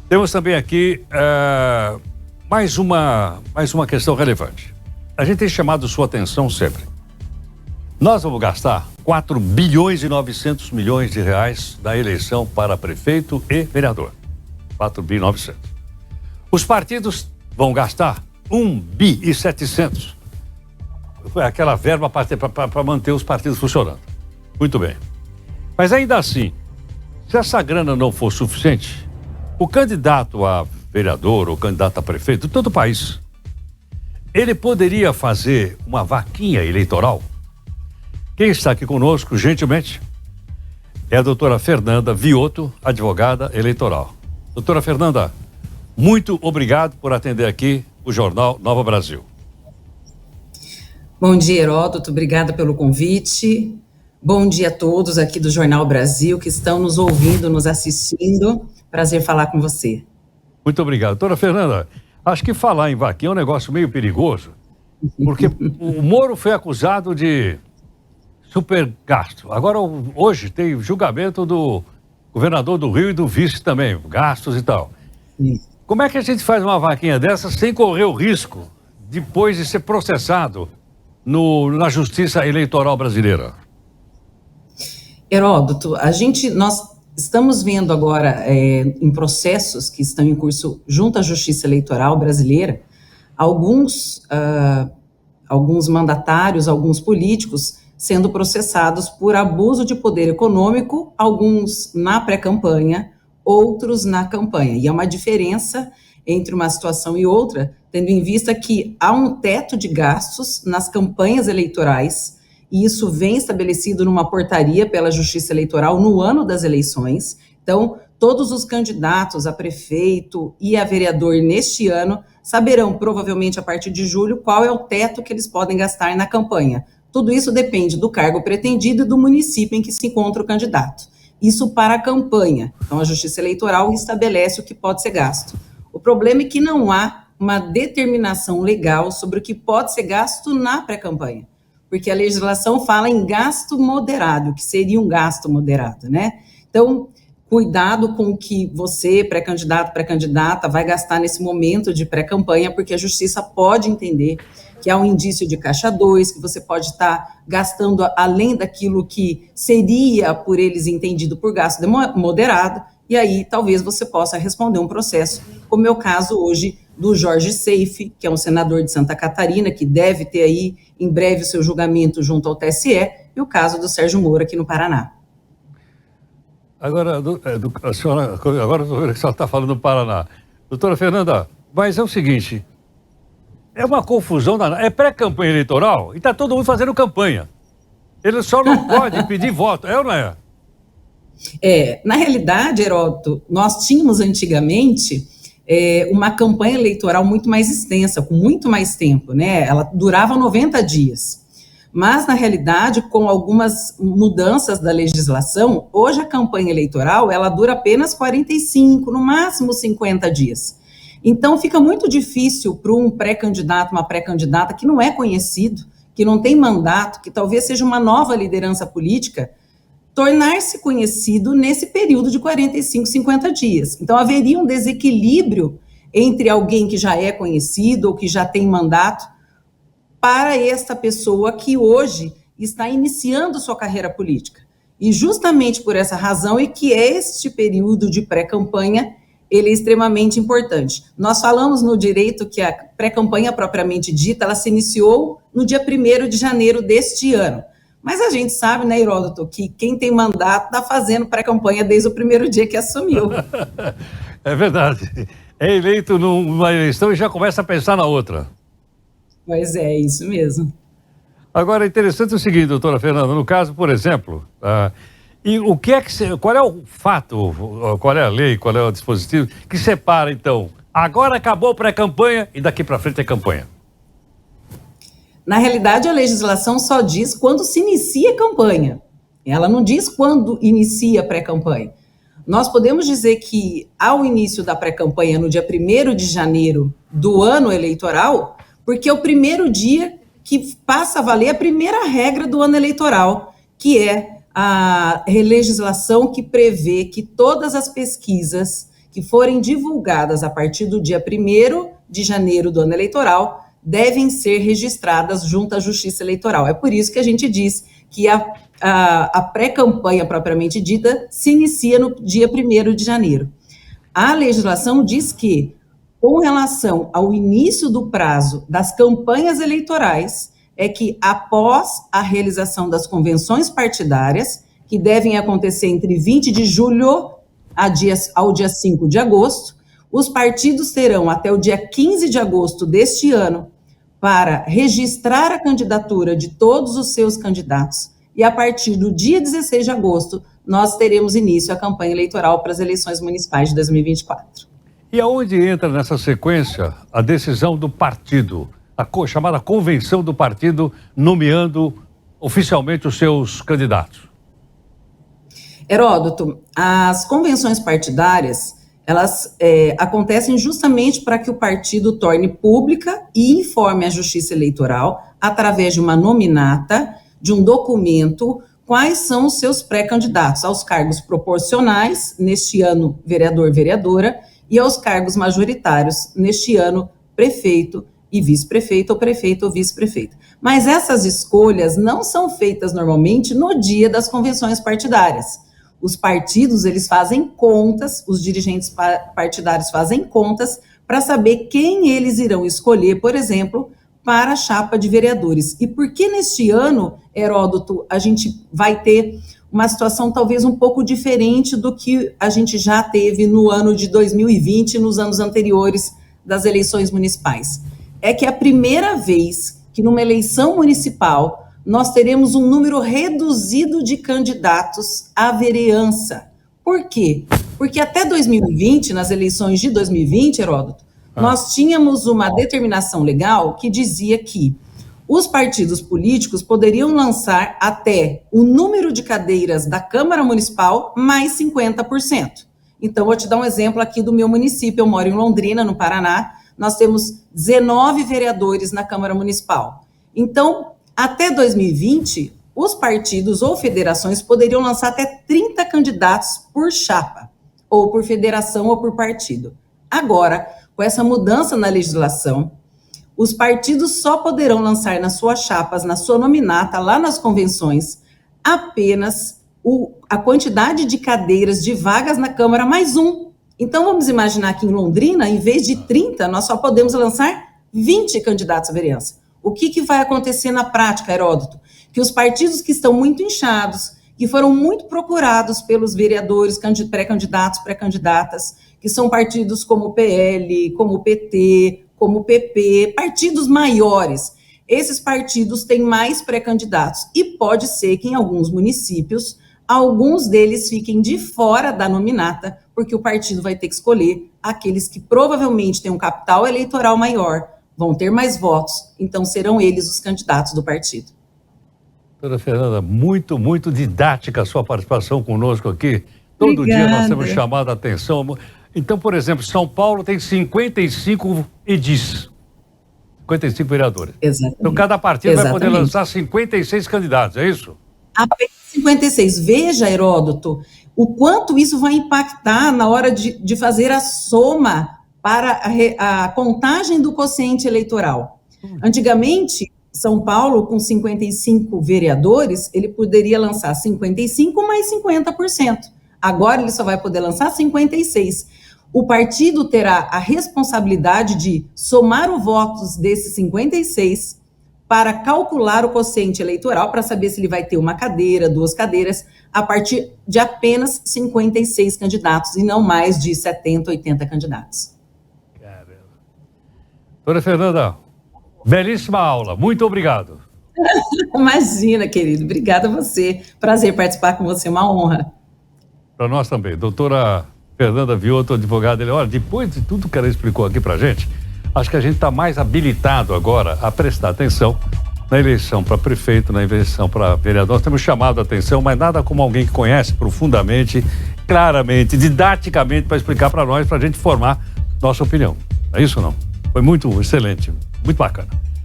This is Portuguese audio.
Temos também aqui mais uma questão relevante. A gente tem chamado sua atenção sempre. Nós vamos gastar 4 bilhões e 900 milhões de reais na eleição para prefeito e vereador. 4 bi e 900. Os partidos vão gastar 1 bi e 700. Foi aquela verba para manter os partidos funcionando. Muito bem. Mas ainda assim, se essa grana não for suficiente, o candidato a vereador ou candidato a prefeito de todo o país, ele poderia fazer uma vaquinha eleitoral? Quem está aqui conosco, gentilmente, é a doutora Fernanda Vioto, advogada eleitoral. Doutora Fernanda, muito obrigado por atender aqui o Jornal Nova Brasil. Bom dia, Heródoto. Obrigada pelo convite. Bom dia a todos aqui do Jornal Brasil que estão nos ouvindo, nos assistindo. Prazer falar com você. Muito obrigado. Doutora Fernanda, acho que falar em vaquinha é um negócio meio perigoso, porque o Moro foi acusado de supergasto. Agora, hoje, tem julgamento do governador do Rio e do vice também, gastos e tal. Sim. Como é que a gente faz uma vaquinha dessa sem correr o risco depois de ser processado na Justiça Eleitoral Brasileira? Heródoto, nós estamos vendo agora em processos que estão em curso junto à Justiça Eleitoral Brasileira, alguns mandatários, alguns políticos sendo processados por abuso de poder econômico, alguns na pré-campanha, outros na campanha. E há uma diferença entre uma situação e outra, tendo em vista que há um teto de gastos nas campanhas eleitorais, e isso vem estabelecido numa portaria pela Justiça Eleitoral no ano das eleições. Então, todos os candidatos a prefeito e a vereador neste ano saberão, provavelmente a partir de julho, qual é o teto que eles podem gastar na campanha. Tudo isso depende do cargo pretendido e do município em que se encontra o candidato. Isso para a campanha. Então, a Justiça Eleitoral estabelece o que pode ser gasto. O problema é que não há uma determinação legal sobre o que pode ser gasto na pré-campanha, porque a legislação fala em gasto moderado, que seria um gasto moderado, né? Então, cuidado com o que você, pré-candidato, pré-candidata, vai gastar nesse momento de pré-campanha, porque a Justiça pode entender que há um indício de caixa 2, que você pode estar gastando além daquilo que seria por eles entendido por gasto moderado, e aí talvez você possa responder um processo, como é o caso hoje do Jorge Seife, que é um senador de Santa Catarina, que deve ter aí em breve o seu julgamento junto ao TSE, e o caso do Sérgio Moro aqui no Paraná. Agora, a senhora está falando do Paraná. Doutora Fernanda, mas é o seguinte, é uma confusão danada. É pré-campanha eleitoral e está todo mundo fazendo campanha. Ele só não pode pedir voto, é ou não é? Na realidade, Heródoto, nós tínhamos antigamente uma campanha eleitoral muito mais extensa, com muito mais tempo, né? Ela durava 90 dias. Mas, na realidade, com algumas mudanças da legislação, hoje a campanha eleitoral, ela dura apenas 45, no máximo 50 dias. Então, fica muito difícil para um pré-candidato, uma pré-candidata que não é conhecido, que não tem mandato, que talvez seja uma nova liderança política, tornar-se conhecido nesse período de 45, 50 dias. Então, haveria um desequilíbrio entre alguém que já é conhecido ou que já tem mandato para esta pessoa que hoje está iniciando sua carreira política. E justamente por essa razão é que este período de pré-campanha ele é extremamente importante. Nós falamos no direito que a pré-campanha propriamente dita, ela se iniciou no dia 1º de janeiro deste ano. Mas a gente sabe, né, Heródoto, que quem tem mandato está fazendo pré-campanha desde o primeiro dia que assumiu. É verdade. É eleito numa eleição e já começa a pensar na outra. Pois é, isso mesmo. Agora, é interessante o seguinte, doutora Fernanda, no caso, por exemplo, e qual é o fato, qual é a lei, qual é o dispositivo que separa, então, agora acabou a pré-campanha e daqui para frente é campanha? Na realidade, a legislação só diz quando se inicia a campanha. Ela não diz quando inicia a pré-campanha. Nós podemos dizer que, ao início da pré-campanha, no dia 1º de janeiro do ano eleitoral, porque é o primeiro dia que passa a valer a primeira regra do ano eleitoral, que é a legislação que prevê que todas as pesquisas que forem divulgadas a partir do dia 1º de janeiro do ano eleitoral devem ser registradas junto à Justiça Eleitoral. É por isso que a gente diz que a pré-campanha propriamente dita se inicia no dia 1º de janeiro. A legislação diz que, com relação ao início do prazo das campanhas eleitorais, é que após a realização das convenções partidárias, que devem acontecer entre 20 de julho ao dia 5 de agosto, os partidos terão até o dia 15 de agosto deste ano para registrar a candidatura de todos os seus candidatos e a partir do dia 16 de agosto nós teremos início a campanha eleitoral para as eleições municipais de 2024. E aonde entra nessa sequência a decisão do partido, a chamada convenção do partido nomeando oficialmente os seus candidatos? Heródoto, as convenções partidárias, elas acontecem justamente para que o partido torne pública e informe a Justiça Eleitoral, através de uma nominata, de um documento, quais são os seus pré-candidatos aos cargos proporcionais, neste ano vereador, vereadora, e aos cargos majoritários, neste ano prefeito e vice-prefeito, ou prefeito ou vice-prefeito. Mas essas escolhas não são feitas normalmente no dia das convenções partidárias. Os partidos, eles fazem contas, os dirigentes partidários fazem contas para saber quem eles irão escolher, por exemplo, para a chapa de vereadores. E por que neste ano, Heródoto, a gente vai ter uma situação talvez um pouco diferente do que a gente já teve no ano de 2020 e nos anos anteriores das eleições municipais? É que é a primeira vez que numa eleição municipal nós teremos um número reduzido de candidatos à vereança. Por quê? Porque até 2020, nas eleições de 2020, Heródoto, nós tínhamos uma determinação legal que dizia que os partidos políticos poderiam lançar até o número de cadeiras da Câmara Municipal mais 50%. Então, vou te dar um exemplo aqui do meu município. Eu moro em Londrina, no Paraná. Nós temos 19 vereadores na Câmara Municipal. Então, até 2020, os partidos ou federações poderiam lançar até 30 candidatos por chapa, ou por federação ou por partido. Agora, com essa mudança na legislação, os partidos só poderão lançar nas suas chapas, na sua nominata, lá nas convenções, apenas a quantidade de cadeiras, de vagas na Câmara, mais um. Então, vamos imaginar que em Londrina, em vez de 30, nós só podemos lançar 20 candidatos à vereança. O que vai acontecer na prática, Heródoto? Que os partidos que estão muito inchados, que foram muito procurados pelos vereadores, pré-candidatos, pré-candidatas, que são partidos como o PL, como o PT, como o PP, partidos maiores, esses partidos têm mais pré-candidatos. E pode ser que em alguns municípios, alguns deles fiquem de fora da nominata, porque o partido vai ter que escolher aqueles que provavelmente têm um capital eleitoral maior, vão ter mais votos, então serão eles os candidatos do partido. Doutora Fernanda, muito, muito didática a sua participação conosco aqui. Todo dia nós temos chamado a atenção. Então, por exemplo, São Paulo tem 55 edis, 55 vereadores. Exatamente. Então, cada partido vai poder lançar 56 candidatos, é isso? Apenas 56. Veja, Heródoto, o quanto isso vai impactar na hora de fazer a soma para a contagem do quociente eleitoral. Antigamente, São Paulo, com 55 vereadores, ele poderia lançar 55 mais 50%. Agora ele só vai poder lançar 56. O partido terá a responsabilidade de somar os votos desses 56 para calcular o quociente eleitoral, para saber se ele vai ter uma cadeira, 2 cadeiras, a partir de apenas 56 candidatos e não mais de 70, 80 candidatos. Doutora Fernanda, belíssima aula, muito obrigado. Imagina, querido, obrigada a você. Prazer participar com você, uma honra. Para nós também. Doutora Fernanda Vioto, advogada, olha, depois de tudo que ela explicou aqui para a gente, acho que a gente está mais habilitado agora a prestar atenção na eleição para prefeito, na eleição para vereador. Nós temos chamado a atenção, mas nada como alguém que conhece profundamente, claramente, didaticamente, para explicar para nós, para a gente formar nossa opinião. É isso ou não? Foi muito excelente, muito bacana.